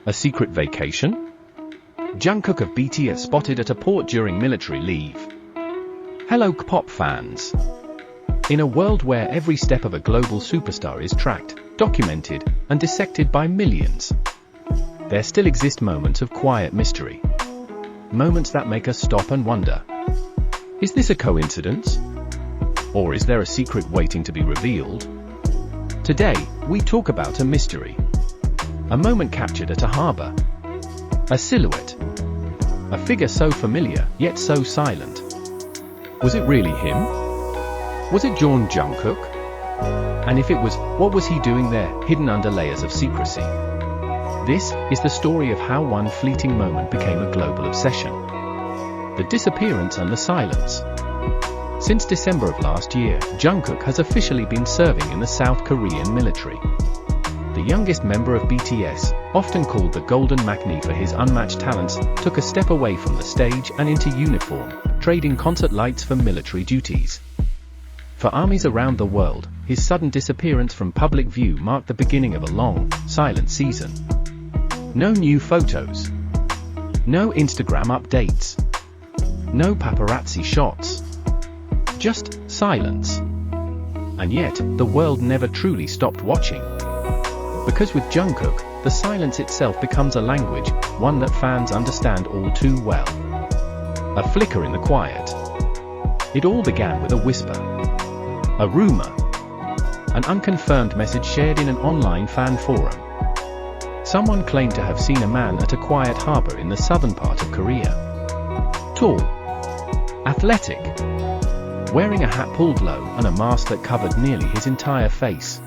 A secret vacation? Jungkook of BTS spotted at a port during military leave. Hello K-pop fans. In a world where every step of a global superstar is tracked, documented, and dissected by millions, there still exist moments of quiet mystery. Moments that make us stop and wonder. Is this a coincidence? Or is there a secret waiting to be revealed? Today, we talk about a mystery. A moment captured at a harbor. A silhouette. A figure so familiar, yet so silent. Was it really him? Was it Jungkook? And if it was, what was he doing there, hidden under layers of secrecy? This is the story of how one fleeting moment became a global obsession. The disappearance and the silence. Since December of last year, Jungkook has officially been serving in the South Korean military. The youngest member of BTS, often called the Golden Maknae for his unmatched talents, took a step away from the stage and into uniform, trading concert lights for military duties. For armies around the world, his sudden disappearance from public view marked the beginning of a long, silent season. No new photos. No Instagram updates. No paparazzi shots. Just silence. And yet, the world never truly stopped watching. Because with Jungkook, the silence itself becomes a language, one that fans understand all too well. A flicker in the quiet. It all began with a whisper. A rumor. An unconfirmed message shared in an online fan forum. Someone claimed to have seen a man at a quiet harbor in the southern part of Korea. Tall. Athletic. Wearing a hat pulled low and a mask that covered nearly his entire face.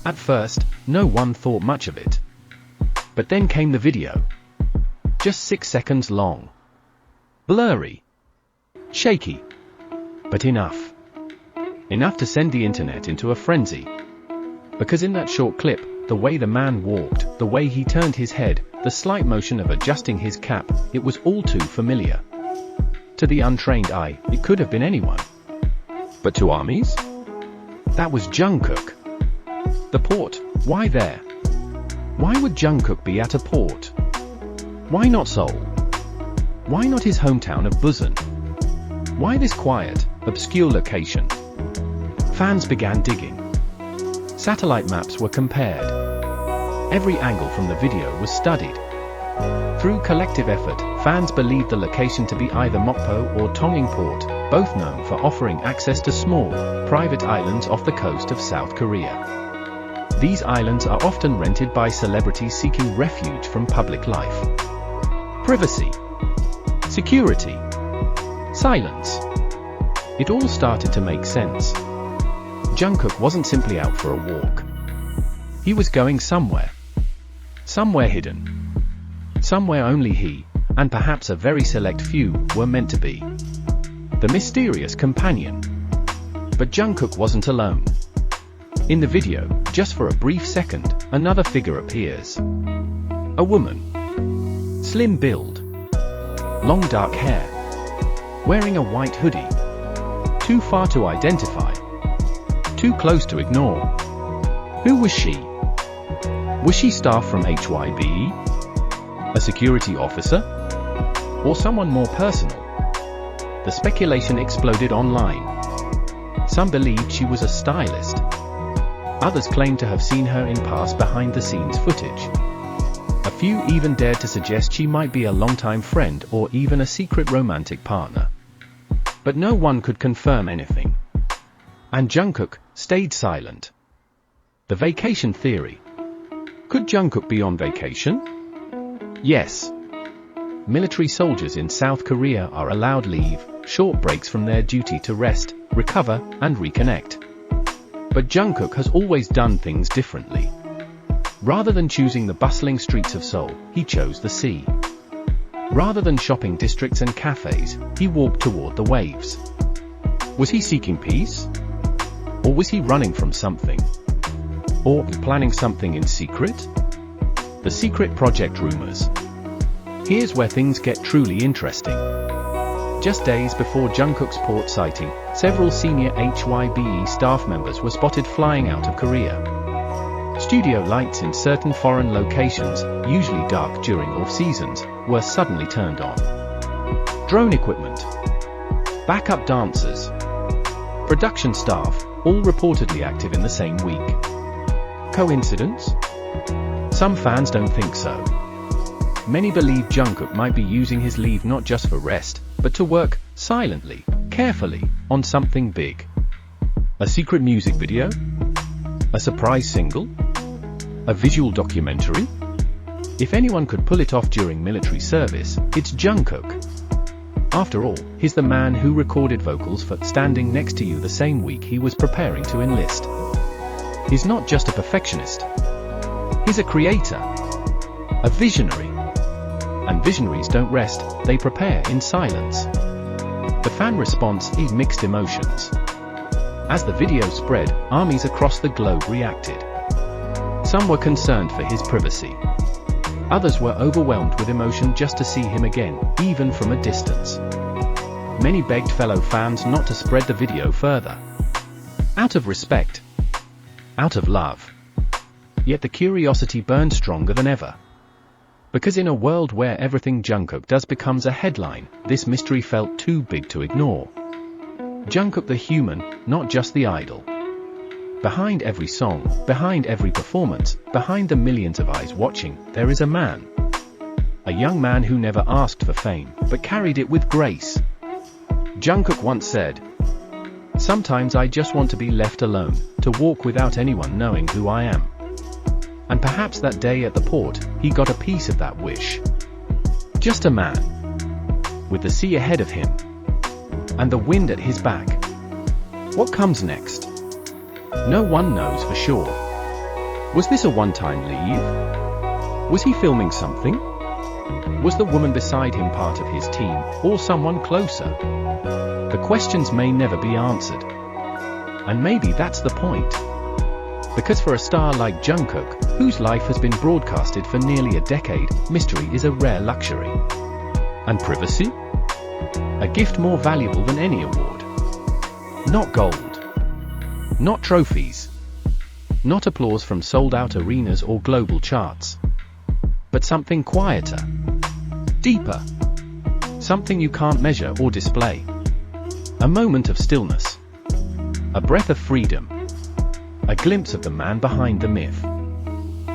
At first, no one thought much of it. But then came the video. Just 6 seconds long. Blurry. Shaky. But enough. Enough to send the internet into a frenzy. Because in that short clip, the way the man walked, the way he turned his head, the slight motion of adjusting his cap, it was all too familiar. To the untrained eye, it could have been anyone. But to armies? That was Jungkook. The port, why there? Why would Jungkook be at a port? Why not Seoul? Why not his hometown of Busan? Why this quiet, obscure location? Fans began digging. Satellite maps were compared. Every angle from the video was studied. Through collective effort, fans believed the location to be either Mokpo or Tonging Port, both known for offering access to small, private islands off the coast of South Korea. These islands are often rented by celebrities seeking refuge from public life. Privacy. Security. Silence. It all started to make sense. Jungkook wasn't simply out for a walk. He was going somewhere. Somewhere hidden. Somewhere only he, and perhaps a very select few, were meant to be. The mysterious companion. But Jungkook wasn't alone. In the video, just for a brief second, another figure appears. A woman. Slim build. Long dark hair. Wearing a white hoodie. Too far to identify. Too close to ignore. Who was she? Was she staff from HYBE? A security officer? Or someone more personal? The speculation exploded online. Some believed she was a stylist. Others claimed to have seen her in past behind-the-scenes footage. A few even dared to suggest she might be a longtime friend or even a secret romantic partner. But no one could confirm anything. And Jungkook stayed silent. The vacation theory. Could Jungkook be on vacation? Yes. Military soldiers in South Korea are allowed leave, short breaks from their duty to rest, recover, and reconnect. But Jungkook has always done things differently. Rather than choosing the bustling streets of Seoul, he chose the sea. Rather than shopping districts and cafes, he walked toward the waves. Was he seeking peace? Or was he running from something? Or planning something in secret? The secret project rumors. Here's where things get truly interesting. Just days before Jungkook's port sighting, several senior HYBE staff members were spotted flying out of Korea. Studio lights in certain foreign locations, usually dark during off-seasons, were suddenly turned on. Drone equipment, backup dancers, production staff, all reportedly active in the same week. Coincidence? Some fans don't think so. Many believe Jungkook might be using his leave not just for rest, but to work, silently, carefully, on something big. A secret music video? A surprise single? A visual documentary? If anyone could pull it off during military service, it's Jungkook. After all, he's the man who recorded vocals for Standing Next to You the same week he was preparing to enlist. He's not just a perfectionist. He's a creator. A visionary. And visionaries don't rest, they prepare in silence. The fan response is mixed emotions. As the video spread, armies across the globe reacted. Some were concerned for his privacy. Others were overwhelmed with emotion just to see him again, even from a distance. Many begged fellow fans not to spread the video further. Out of respect. Out of love. Yet the curiosity burned stronger than ever. Because in a world where everything Jungkook does becomes a headline, this mystery felt too big to ignore. Jungkook the human, not just the idol. Behind every song, behind every performance, behind the millions of eyes watching, there is a man. A young man who never asked for fame, but carried it with grace. Jungkook once said, "Sometimes I just want to be left alone, to walk without anyone knowing who I am." And perhaps that day at the port, he got a piece of that wish. Just a man. With the sea ahead of him. And the wind at his back. What comes next? No one knows for sure. Was this a one-time leave? Was he filming something? Was the woman beside him part of his team, or someone closer? The questions may never be answered. And maybe that's the point. Because for a star like Jungkook, whose life has been broadcasted for nearly a decade, mystery is a rare luxury. And privacy? A gift more valuable than any award. Not gold. Not trophies. Not applause from sold-out arenas or global charts. But something quieter. Deeper. Something you can't measure or display. A moment of stillness. A breath of freedom. A glimpse of the man behind the myth.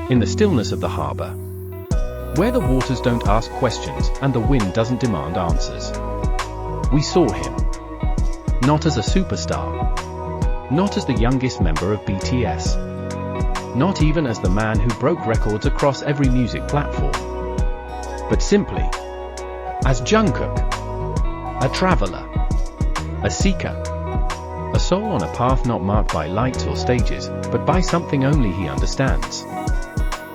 In the stillness of the harbor. Where the waters don't ask questions and the wind doesn't demand answers. We saw him. Not as a superstar. Not as the youngest member of BTS. Not even as the man who broke records across every music platform. But simply, as Jungkook. A traveler. A seeker. A soul on a path not marked by lights or stages, but by something only he understands.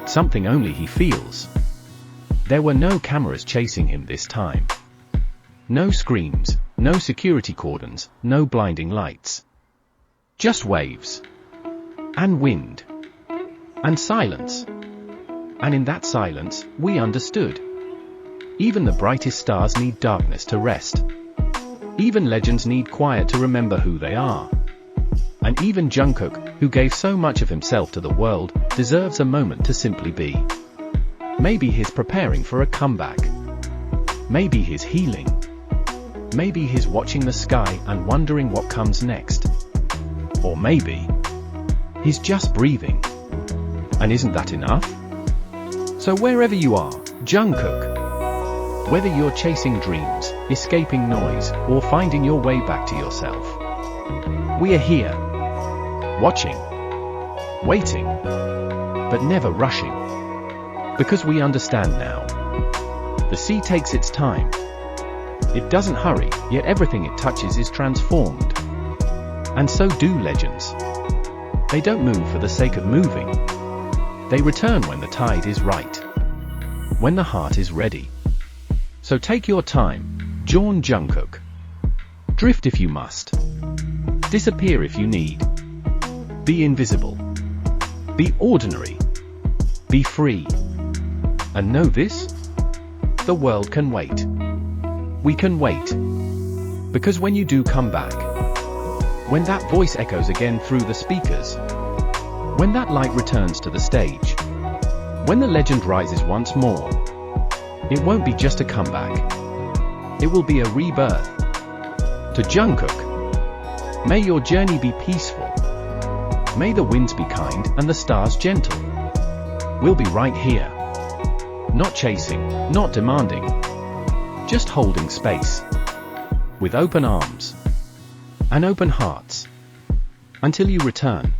Something only he feels. There were no cameras chasing him this time. No screams, no security cordons, no blinding lights. Just waves. And wind. And silence. And in that silence, we understood. Even the brightest stars need darkness to rest. Even legends need quiet to remember who they are. And even Jungkook, who gave so much of himself to the world, deserves a moment to simply be. Maybe he's preparing for a comeback. Maybe he's healing. Maybe he's watching the sky and wondering what comes next. Or maybe he's just breathing. And isn't that enough? So wherever you are, Jungkook, whether you're chasing dreams, escaping noise, or finding your way back to yourself, we are here, watching, waiting, but never rushing. Because we understand now. The sea takes its time. It doesn't hurry, yet everything it touches is transformed. And so do legends. They don't move for the sake of moving. They return when the tide is right. When the heart is ready. So take your time, John Jungkook. Drift if you must. Disappear if you need. Be invisible. Be ordinary. Be free. And know this? The world can wait. We can wait. Because when you do come back, when that voice echoes again through the speakers, When that light returns to the stage, when the legend rises once more, it won't be just a comeback. It will be a rebirth. To Jungkook, may your journey be peaceful. May the winds be kind and the stars gentle. We'll be right here. Not chasing, not demanding. Just holding space. With open arms and open hearts. Until you return.